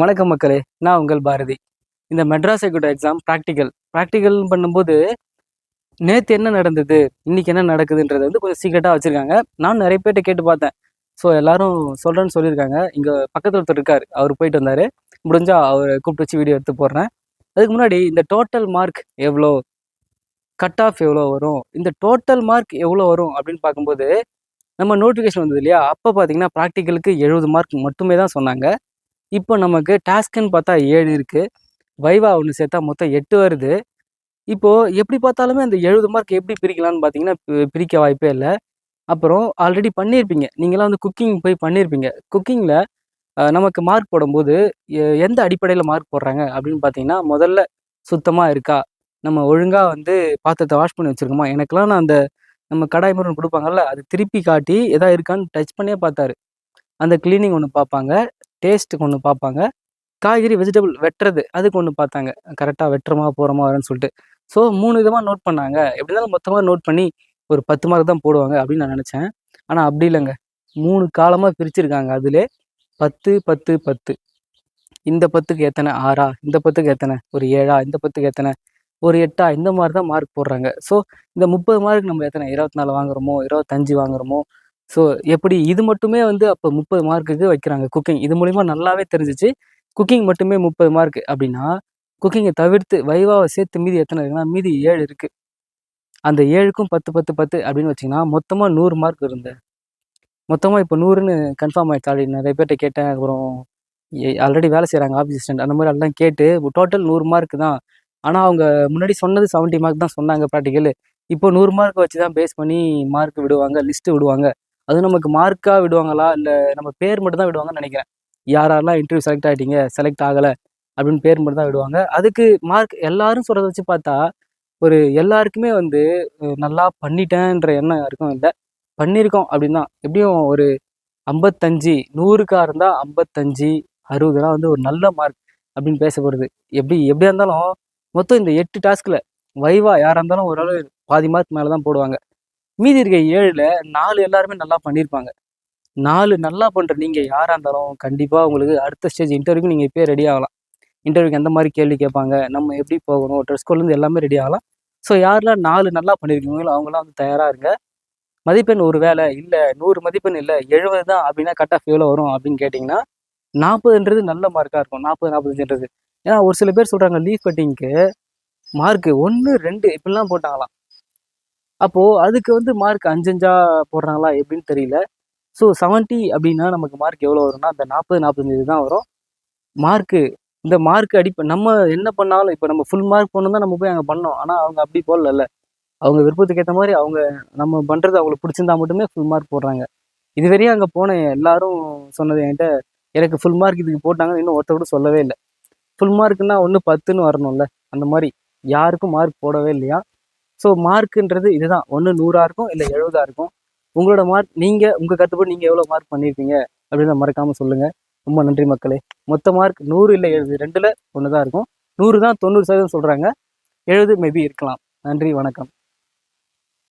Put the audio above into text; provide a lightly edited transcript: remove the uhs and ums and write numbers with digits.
வணக்கம் மக்களே, நான் உங்கள் பாரதி. இந்த மெட்ராஸ் ஐகோர்ட் எக்ஸாம் ப்ராக்டிக்கல் பண்ணும்போது நேற்று என்ன நடந்தது, இன்னைக்கு என்ன நடக்குதுன்றது வந்து கொஞ்சம் சீக்கிரட்டாக வச்சுருக்காங்க. நானும் நிறைய பேர்கிட்ட கேட்டு பார்த்தேன். ஸோ எல்லாரும் சொல்கிறேன்னு சொல்லியிருக்காங்க. இங்கே பக்கத்தில் ஒருத்தர் இருக்கார், அவர் போயிட்டு வந்தார். முடிஞ்சா அவரை கூப்பிட்டு வச்சு வீடியோ எடுத்து போடுறேன். அதுக்கு முன்னாடி இந்த டோட்டல் மார்க் எவ்வளோ, கட் ஆஃப் எவ்வளோ வரும், இந்த டோட்டல் மார்க் எவ்வளோ வரும் அப்படின்னு பார்க்கும்போது நம்ம நோட்டிஃபிகேஷன் வந்தது இல்லையா, அப்போ பார்த்தீங்கன்னா ப்ராக்டிக்கலுக்கு 70 மார்க் மட்டுமே தான் சொன்னாங்க. இப்போ நமக்கு டாஸ்க்குன்னு பார்த்தா 7 இருக்குது, வைவா ஒன்று சேர்த்தா மொத்தம் 8 வருது. இப்போது எப்படி பார்த்தாலுமே அந்த 70 மார்க் எப்படி பிரிக்கலான்னு பார்த்தீங்கன்னா பிரிக்க வாய்ப்பே இல்லை. அப்புறம் ஆல்ரெடி பண்ணியிருப்பீங்க, நீங்களாம் வந்து குக்கிங் போய் பண்ணியிருப்பீங்க. குக்கிங்கில் நமக்கு மார்க் போடும்போது எந்த அடிப்படையில் மார்க் போடுறாங்க அப்படின்னு பார்த்தீங்கன்னா, முதல்ல சுத்தமாக இருக்கா, நம்ம ஒழுங்காக வந்து பாத்திரத்தை வாஷ் பண்ணி வச்சுருக்கோமா. எனக்கெல்லாம் நான் அந்த நம்ம கடாய் மாதிரி ஒன்று கொடுப்பாங்கல்ல, அது திருப்பி காட்டி எதா இருக்கான்னு டச் பண்ணியே பார்த்தாரு. அந்த கிளீனிங் ஒன்று பார்ப்பாங்க, டேஸ்ட்டுக்கு ஒன்று பார்ப்பாங்க, காய்கறி வெஜிடபிள் வெட்டுறது அதுக்கு ஒன்று பார்த்தாங்க, கரெக்டாக வெட்டுறோமா போகிறோமா வரேன்னு சொல்லிட்டு. ஸோ 3 விதமாக நோட் பண்ணாங்க. எப்படி இருந்தாலும் மொத்தமாக நோட் பண்ணி ஒரு 10 மார்க் தான் போடுவாங்க அப்படின்னு நான் நினச்சேன். ஆனால் அப்படி இல்லைங்க, 3 காலமாக பிரிச்சுருக்காங்க. அதிலே 10, 10, 10. இந்த 10க்கு எத்தனை, 6ஆ, இந்த 10க்கு எத்தனை, ஒரு 7ஆ, இந்த 10க்கு எத்தனை, ஒரு 8ஆ, இந்த மாதிரி தான் மார்க் போடுறாங்க. ஸோ இந்த 30 மார்க் நம்ம எத்தனை 24 வாங்குறோமோ, 25 வாங்குறோமோ. ஸோ எப்படி இது மட்டுமே வந்து அப்போ 30 மார்க்குக்கு வைக்கிறாங்க குக்கிங். இது மூலிமா நல்லாவே தெரிஞ்சிச்சு, குக்கிங் மட்டுமே 30 மார்க் அப்படின்னா, குக்கிங்கை தவிர்த்து வைவாவை சேர்த்து மீதி எத்தனை இருக்குன்னா, மீதி 7 இருக்குது. அந்த 7க்கும் 10, 10, 10 அப்படின்னு வச்சிங்கன்னா மொத்தமாக 100 மார்க் இருந்த. மொத்தமாக இப்போ 100ன்னு கன்ஃபார்ம் ஆகிடுச்சு. ஆல்ரெடி நிறைய பேர்கிட்ட கேட்டேன். அப்புறம் ஆல்ரெடி வேலை செய்கிறாங்க ஆஃபீஸ் அசிஸ்டன்ட், அந்த மாதிரி எல்லாம் கேட்டு டோட்டல் 100 மார்க் தான். ஆனால் அவங்க முன்னாடி சொன்னது 70 மார்க் தான் சொன்னாங்க ப்ராக்டிக்கல். இப்போ 100 மார்க் வச்சு தான் பேஸ் பண்ணி மார்க் விடுவாங்க, லிஸ்ட்டு விடுவாங்க. அதுவும் நமக்கு மார்க்காக விடுவாங்களா, இல்லை நம்ம பேர் மட்டும் தான் விடுவாங்கன்னு நினைக்கிறேன். யாரெல்லாம் இன்டர்வியூ செலக்ட் ஆகிட்டீங்க, செலக்ட் ஆகலை அப்படின்னு பேர் மட்டும் தான் விடுவாங்க. அதுக்கு மார்க் எல்லாரும் சொல்கிறத வச்சு பார்த்தா ஒரு எல்லாருக்குமே வந்து நல்லா பண்ணிட்டேன்ற எண்ணம் யாருக்கும் இல்லை. பண்ணியிருக்கோம் அப்படின்னா எப்படியும் ஒரு 55, 100க்கா இருந்தால் 55, 60லாம் வந்து ஒரு நல்ல மார்க் அப்படின்னு பேசப்படுது. எப்படியா இருந்தாலும் மொத்தம் இந்த 8 டாஸ்கில் வைவா யாராக இருந்தாலும் ஓரளவு பாதி மார்க் மேலே தான் போடுவாங்க. மீதி இருக்க 7ல் 4 எல்லாருமே நல்லா பண்ணியிருப்பாங்க. 4 நல்லா பண்ணுற நீங்கள் யாராக இருந்தாலும் கண்டிப்பாக உங்களுக்கு அடுத்த ஸ்டேஜ் இன்டர்வியூக்கு நீங்கள் இப்போயே ரெடி ஆகலாம். இன்டர்வியூக்கு எந்த மாதிரி கேள்வி கேட்பாங்க, நம்ம எப்படி போகணும், ட்ரெஸ் கோட்லேருந்து எல்லாமே ரெடி ஆகலாம். ஸோ யாரெல்லாம் 4 நல்லா பண்ணியிருக்கீங்களோ அவங்களாம் வந்து தயாராக இருங்க. மதிப்பெண் ஒரு வேளை இல்லை 100 மதிப்பெண் இல்லை 70 தான் அப்படின்னா கட் ஆஃப் எவ்வளோ வரும் அப்படின்னு கேட்டிங்கன்னா, 40ன்றது நல்ல மார்க்காக இருக்கும். 40, 45ன்றது. ஏன்னா ஒரு சில பேர் சொல்கிறாங்க லீவ் கட்டிங்க்கு மார்க்கு 1, 2 இப்படிலாம் போட்டாங்களாம். அப்போது அதுக்கு வந்து மார்க் 5, 5ஆ போடுறாங்களா எப்படின்னு தெரியல. ஸோ 70 அப்படின்னா நமக்கு மார்க் எவ்வளோ வரும்னா, அந்த 40, 45 தான் வரும் மார்க்கு. இந்த மார்க் நம்ம என்ன பண்ணாலும் இப்போ நம்ம ஃபுல் மார்க் போடணும் தான் நம்ம போய் அங்கே பண்ணோம். ஆனால் அவங்க அப்படி போடல. அவங்க விருப்பத்துக்கு ஏற்ற மாதிரி அவங்க நம்ம பண்ணுறது அவங்களுக்கு பிடிச்சிருந்தா மட்டுமே ஃபுல் மார்க் போடுறாங்க. இதுவரையும் அங்கே போன எல்லாரும் சொன்னது என்கிட்ட, எனக்கு ஃபுல் மார்க் இதுக்கு போட்டாங்கன்னு இன்னும் ஒருத்தர் கூட சொல்லவே இல்லை. ஃபுல் மார்க்குன்னா ஒன்று 10ன்னு வரணும்ல, அந்த மாதிரி யாருக்கும் மார்க் போடவே இல்லையா. ஸோ மார்க்குன்றது இதுதான், ஒன்று 100ஆ இருக்கும், இல்லை 70ஆ இருக்கும். உங்களோட மார்க் நீங்கள் உங்கள் கருத்துப்படி நீங்கள் எவ்வளோ மார்க் பண்ணியிருப்பீங்க அப்படின்னு மறக்காமல் சொல்லுங்கள். ரொம்ப நன்றி மக்களே. மொத்த மார்க் 100 இல்லை 70, 2ல் 1 தான் இருக்கும். 100 தான் 90% சொல்கிறாங்க, 70 மேபி இருக்கலாம். நன்றி, வணக்கம்.